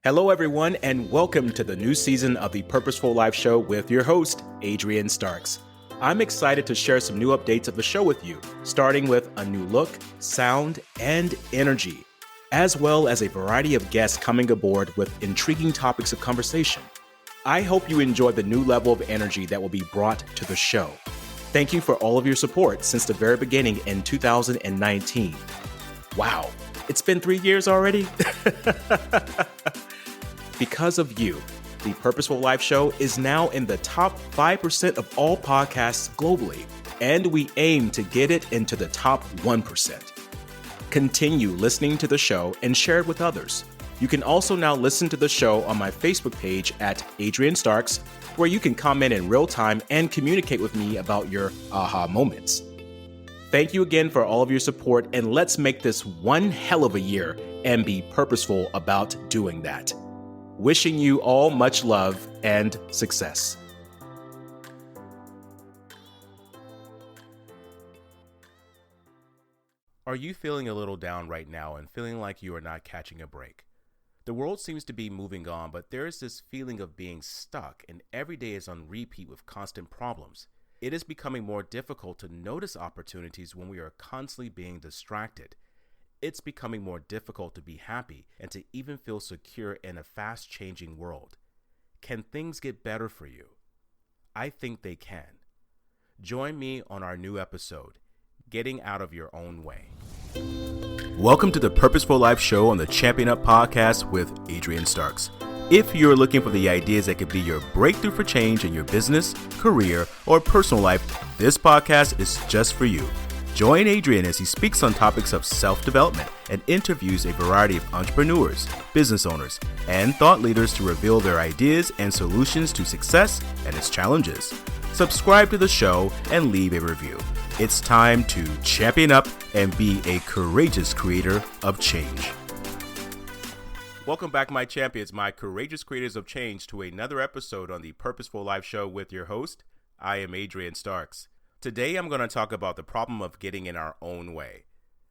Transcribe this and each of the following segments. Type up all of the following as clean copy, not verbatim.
Hello, everyone, and welcome to the new season of the Purposeful Life Show with your host, Adrian Starks. I'm excited to share some new updates of the show with you, starting with a new look, sound, and energy, as well as a variety of guests coming aboard with intriguing topics of conversation. I hope you enjoy the new level of energy that will be brought to the show. Thank you for all of your support since the very beginning in 2019. Wow, it's been 3 years already? Because of you, the Purposeful Life Show is now in the top 5% of all podcasts globally, and we aim to get it into the top 1%. Continue listening to the show and share it with others. You can also now listen to the show on my Facebook page at Adrian Starks, where you can comment in real time and communicate with me about your aha moments. Thank you again for all of your support, and let's make this one hell of a year and be purposeful about doing that. Wishing you all much love and success. Are you feeling a little down right now and feeling like you are not catching a break? The world seems to be moving on, but there is this feeling of being stuck, and every day is on repeat with constant problems. It is becoming more difficult to notice opportunities when we are constantly being distracted. It's becoming more difficult to be happy and to even feel secure in a fast-changing world. Can things get better for you? I think they can. Join me on our new episode, Getting Out of Your Own Way. Welcome to the Purposeful Life Show on the Champion Up Podcast with Adrian Starks. If you're looking for the ideas that could be your breakthrough for change in your business, career, or personal life, this podcast is just for you. Join Adrian as he speaks on topics of self-development and interviews a variety of entrepreneurs, business owners, and thought leaders to reveal their ideas and solutions to success and its challenges. Subscribe to the show and leave a review. It's time to champion up and be a courageous creator of change. Welcome back, my champions, my courageous creators of change, to another episode on the Purposeful Life Show with your host. I am Adrian Starks. Today, I'm going to talk about the problem of getting in our own way.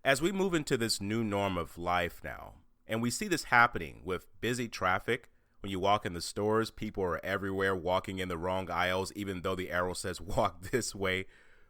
As we move into this new norm of life now, and we see this happening with busy traffic, when you walk in the stores, people are everywhere walking in the wrong aisles, even though the arrow says walk this way.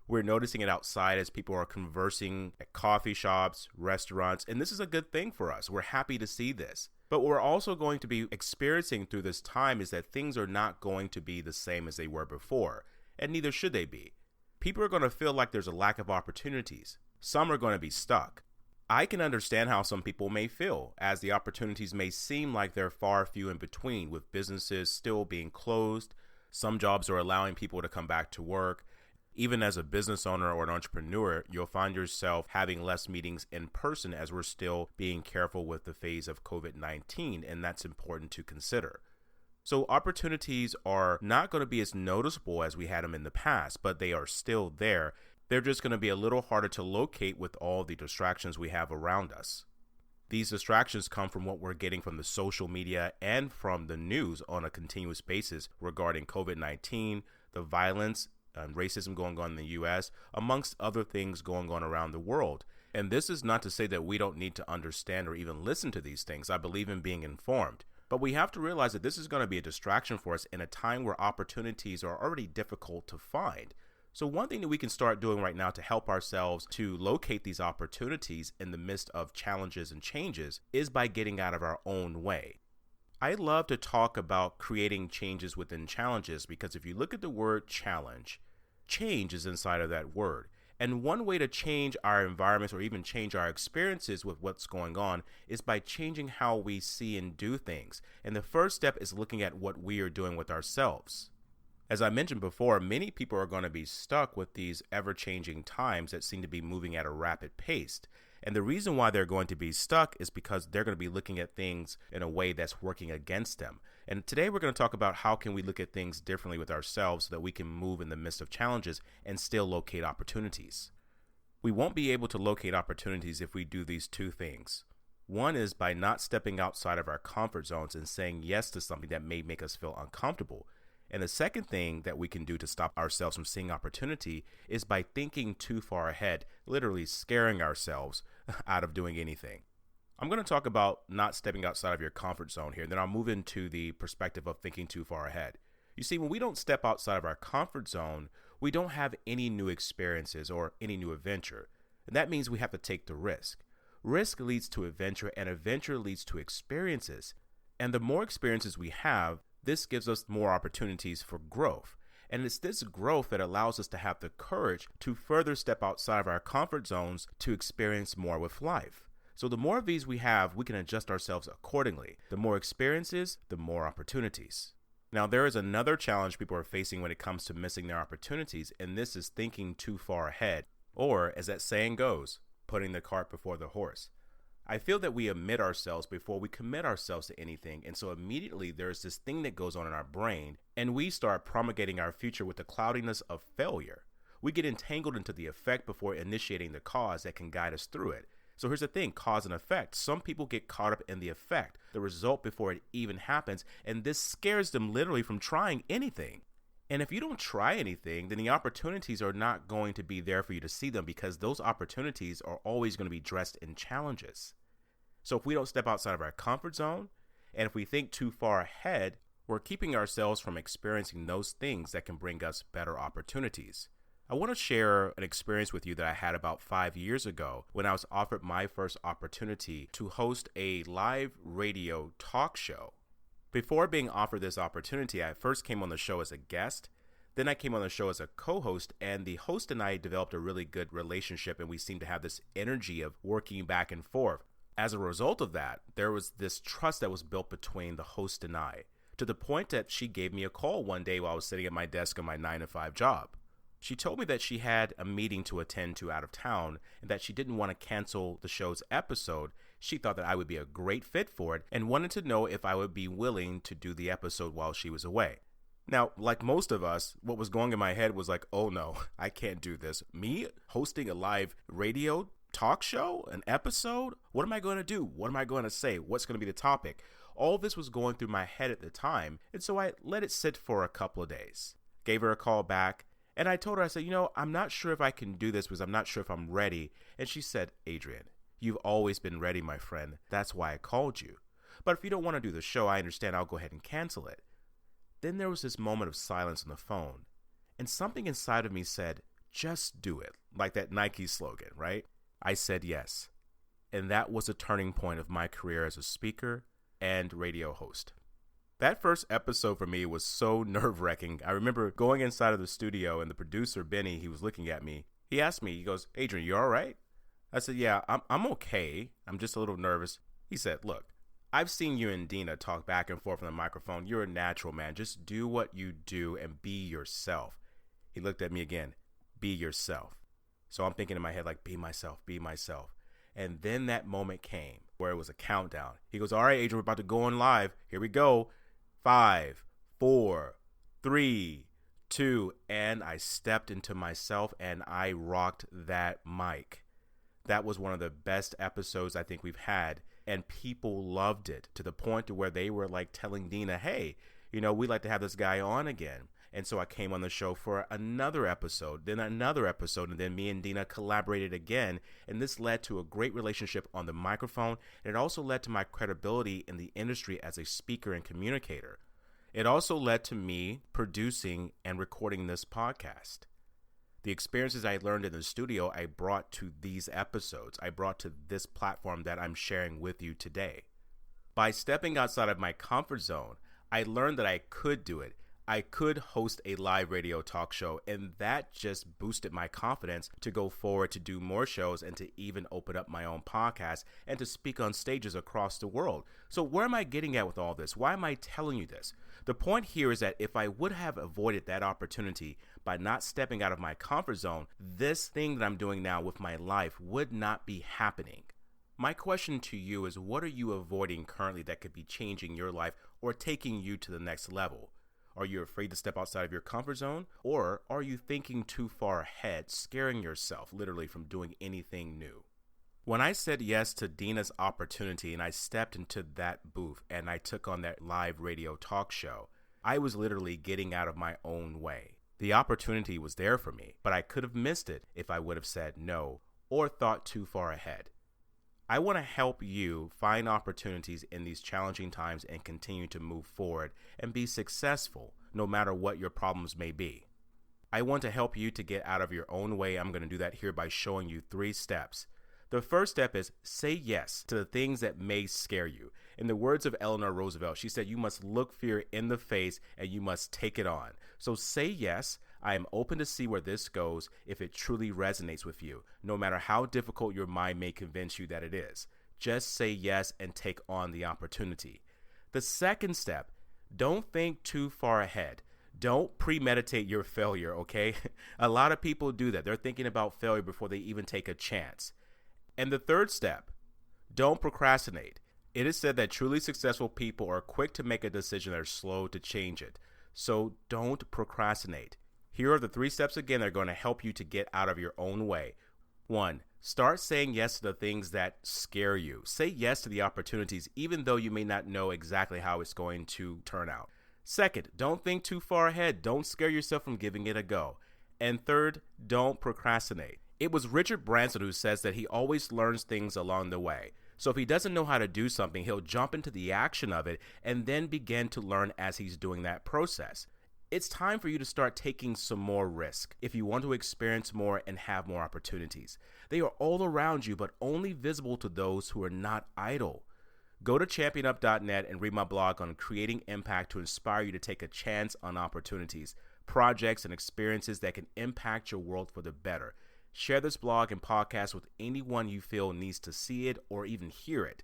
We're noticing it outside as people are conversing at coffee shops, restaurants, and this is a good thing for us. We're happy to see this. But what we're also going to be experiencing through this time is that things are not going to be the same as they were before, and neither should they be. People are going to feel like there's a lack of opportunities. Some are going to be stuck. I can understand how some people may feel, as the opportunities may seem like they're far few in between, with businesses still being closed. Some jobs are allowing people to come back to work. Even as a business owner or an entrepreneur, you'll find yourself having less meetings in person as we're still being careful with the phase of COVID-19, and that's important to consider. So opportunities are not going to be as noticeable as we had them in the past, but they are still there. They're just going to be a little harder to locate with all the distractions we have around us. These distractions come from what we're getting from the social media and from the news on a continuous basis regarding COVID-19, the violence and racism going on in the U.S., amongst other things going on around the world. And this is not to say that we don't need to understand or even listen to these things. I believe in being informed. But we have to realize that this is going to be a distraction for us in a time where opportunities are already difficult to find. So one thing that we can start doing right now to help ourselves to locate these opportunities in the midst of challenges and changes is by getting out of our own way. I love to talk about creating changes within challenges because if you look at the word challenge, change is inside of that word. And one way to change our environments or even change our experiences with what's going on is by changing how we see and do things. And the first step is looking at what we are doing with ourselves. As I mentioned before, many people are going to be stuck with these ever-changing times that seem to be moving at a rapid pace. And the reason why they're going to be stuck is because they're going to be looking at things in a way that's working against them. And today we're going to talk about how can we look at things differently with ourselves so that we can move in the midst of challenges and still locate opportunities. We won't be able to locate opportunities if we do these two things. One is by not stepping outside of our comfort zones and saying yes to something that may make us feel uncomfortable. And the second thing that we can do to stop ourselves from seeing opportunity is by thinking too far ahead, literally scaring ourselves out of doing anything. I'm going to talk about not stepping outside of your comfort zone here, and then I'll move into the perspective of thinking too far ahead. You see, when we don't step outside of our comfort zone, we don't have any new experiences or any new adventure. And that means we have to take the risk. Risk leads to adventure, and adventure leads to experiences. And the more experiences we have, this gives us more opportunities for growth. And it's this growth that allows us to have the courage to further step outside of our comfort zones to experience more with life. So the more of these we have, we can adjust ourselves accordingly. The more experiences, the more opportunities. Now, there is another challenge people are facing when it comes to missing their opportunities, and this is thinking too far ahead, or, as that saying goes, putting the cart before the horse. I feel that we omit ourselves before we commit ourselves to anything, and so immediately there's this thing that goes on in our brain, and we start promulgating our future with the cloudiness of failure. We get entangled into the effect before initiating the cause that can guide us through it. So here's the thing, cause and effect. Some people get caught up in the effect, the result before it even happens, and this scares them literally from trying anything. And if you don't try anything, then the opportunities are not going to be there for you to see them, because those opportunities are always going to be dressed in challenges. So if we don't step outside of our comfort zone, and if we think too far ahead, we're keeping ourselves from experiencing those things that can bring us better opportunities. I want to share an experience with you that I had about 5 years ago when I was offered my first opportunity to host a live radio talk show. Before being offered this opportunity, I first came on the show as a guest. Then I came on the show as a co-host, and the host and I developed a really good relationship, and we seemed to have this energy of working back and forth. As a result of that, there was this trust that was built between the host and I, to the point that she gave me a call one day while I was sitting at my desk on my 9-to-5 job. She told me that she had a meeting to attend to out of town and that she didn't want to cancel the show's episode. She thought that I would be a great fit for it and wanted to know if I would be willing to do the episode while she was away. Now, like most of us, what was going in my head was like, oh no, I can't do this. Me hosting a live radio talk show, an episode? What am I going to do? What am I going to say? What's going to be the topic? All this was going through my head at the time, and so I let it sit for a couple of days. Gave her a call back. And I told her, I said, I'm not sure if I can do this because I'm not sure if I'm ready. And she said, Adrian, you've always been ready, my friend. That's why I called you. But if you don't want to do the show, I understand. I'll go ahead and cancel it. Then there was this moment of silence on the phone. And something inside of me said, just do it. Like that Nike slogan, right? I said yes. And that was a turning point of my career as a speaker and radio host. That first episode for me was so nerve-wracking. I remember going inside of the studio and the producer, Benny, he was looking at me. He asked me, he goes, Adrian, you all right? I said, yeah, I'm okay. I'm just a little nervous. He said, look, I've seen you and Dina talk back and forth on the microphone. You're a natural, man. Just do what you do and be yourself. He looked at me again, be yourself. So I'm thinking in my head, like, be myself, be myself. And then that moment came where it was a countdown. He goes, all right, Adrian, we're about to go on live. Here we go. 5, 4, 3, 2, and I stepped into myself and I rocked that mic. That was one of the best episodes I think we've had, and people loved it to the point to where they were like telling Dina, hey, we'd like to have this guy on again. And so I came on the show for another episode, then another episode, and then me and Dina collaborated again. And this led to a great relationship on the microphone. And it also led to my credibility in the industry as a speaker and communicator. It also led to me producing and recording this podcast. The experiences I learned in the studio, I brought to these episodes. I brought to this platform that I'm sharing with you today. By stepping outside of my comfort zone, I learned that I could do it. I could host a live radio talk show, and that just boosted my confidence to go forward to do more shows and to even open up my own podcast and to speak on stages across the world. So where am I getting at with all this? Why am I telling you this? The point here is that if I would have avoided that opportunity by not stepping out of my comfort zone, this thing that I'm doing now with my life would not be happening. My question to you is, what are you avoiding currently that could be changing your life or taking you to the next level? Are you afraid to step outside of your comfort zone? Or are you thinking too far ahead, scaring yourself literally from doing anything new? When I said yes to Dina's opportunity and I stepped into that booth and I took on that live radio talk show, I was literally getting out of my own way. The opportunity was there for me, but I could have missed it if I would have said no or thought too far ahead. I want to help you find opportunities in these challenging times and continue to move forward and be successful no matter what your problems may be. I want to help you to get out of your own way. I'm going to do that here by showing you 3 steps. The first step is say yes to the things that may scare you. In the words of Eleanor Roosevelt, she said, you must look fear in the face and you must take it on. So say yes. I am open to see where this goes if it truly resonates with you, no matter how difficult your mind may convince you that it is. Just say yes and take on the opportunity. The second step, don't think too far ahead. Don't premeditate your failure, okay? A lot of people do that. They're thinking about failure before they even take a chance. And the third step, don't procrastinate. It is said that truly successful people are quick to make a decision and are slow to change it. So don't procrastinate. Here are the 3 steps again that are going to help you to get out of your own way. 1. Start saying yes to the things that scare you. Say yes to the opportunities, even though you may not know exactly how it's going to turn out. 2nd, don't think too far ahead. Don't scare yourself from giving it a go. And 3rd, don't procrastinate. It was Richard Branson who says that he always learns things along the way. So if he doesn't know how to do something, he'll jump into the action of it and then begin to learn as he's doing that process. It's time for you to start taking some more risk if you want to experience more and have more opportunities. They are all around you, but only visible to those who are not idle. Go to championup.net and read my blog on creating impact to inspire you to take a chance on opportunities, projects, and experiences that can impact your world for the better. Share this blog and podcast with anyone you feel needs to see it or even hear it.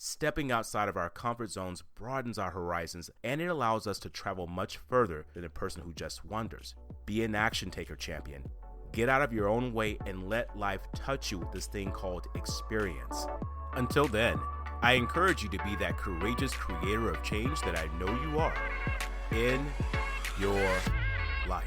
Stepping outside of our comfort zones broadens our horizons, and it allows us to travel much further than a person who just wanders. Be an action taker, champion. Get out of your own way and let life touch you with this thing called experience. Until then, I encourage you to be that courageous creator of change that I know you are in your life.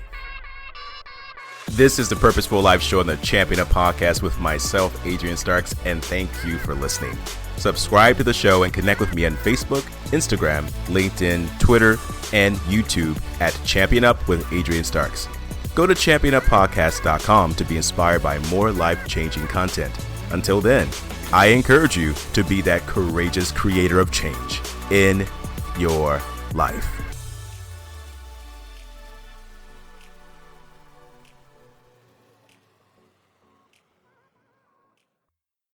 This is the Purposeful Life Show on the Champion Up Podcast with myself, Adrian Starks, and thank you for listening. Subscribe to the show and connect with me on Facebook, Instagram, LinkedIn, Twitter, and YouTube at Champion Up with Adrian Starks. Go to championuppodcast.com to be inspired by more life-changing content. Until then, I encourage you to be that courageous creator of change in your life.